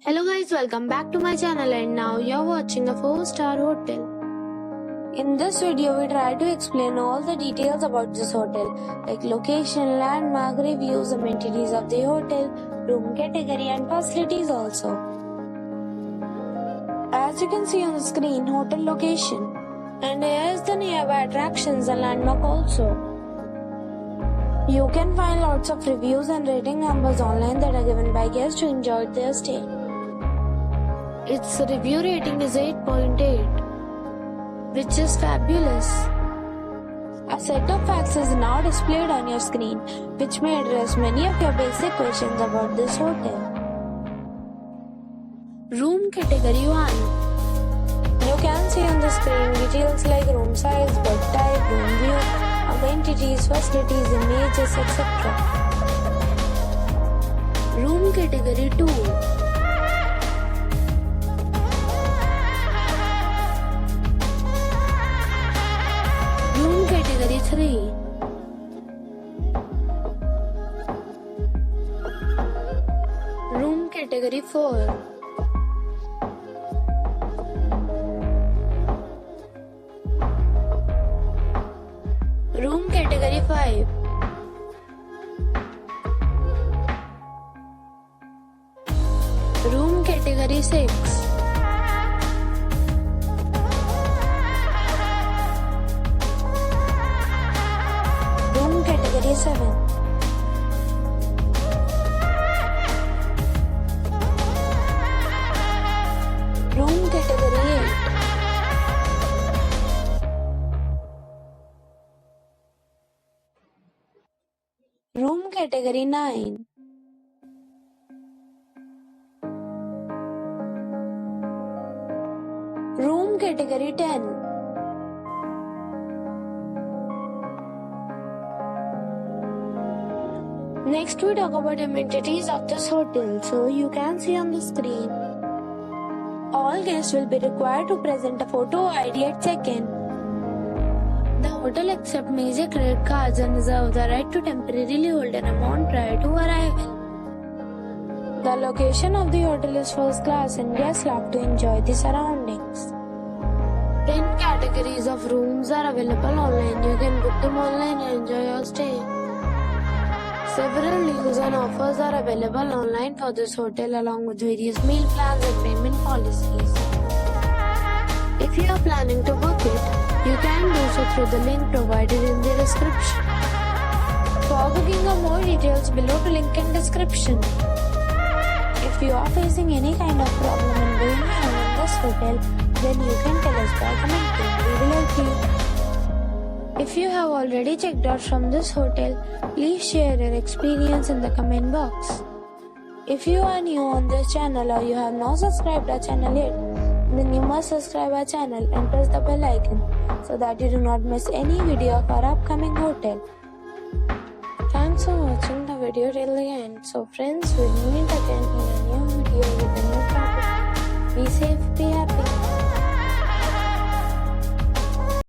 Hello guys, welcome back to my channel and now you're watching a 4-star hotel. In this video, we try to explain all the details about this hotel, like location, landmark, reviews, amenities of the hotel, room category and facilities also. As you can see on the screen, hotel location. And here is the nearby attractions and landmark also. You can find lots of reviews and rating numbers online that are given by guests who enjoyed their stay. Its review rating is 8.8, which is fabulous. A set of facts is now displayed on your screen, which may address many of your basic questions about this hotel. Room category 1. You can see on the screen details like room size, bed type, room view, amenities, facilities, images, etc. Room category 2. Room category 3. Room category 4. Room category 5. Room category 6. Room category 7. Room category 8. Room category 9. Room category 10. Next we talk about amenities of this hotel. So you can see on the screen. All guests will be required to present a photo ID at check-in. The hotel accepts major credit cards and reserves the right to temporarily hold an amount prior to arrival. The location of the hotel is first class and guests love to enjoy the surroundings. 10 categories of rooms are available online. You can book them online and enjoy your stay. Several deals and offers are available online for this hotel along with various meal plans and payment policies. If you are planning to book it, you can do so through the link provided in the description. For booking or more details, below the link in description. If you are facing any kind of problem in going around in this hotel, then you can tell us by commenting. We will help you. If you have already checked out from this hotel, please share your experience in the comment box. If you are new on this channel or you have not subscribed our channel yet, then you must subscribe our channel and press the bell icon so that you do not miss any video of our upcoming hotel. Thanks for watching the video till the end. So friends, we'll meet again in a new video with a new topic. Be safe, be happy.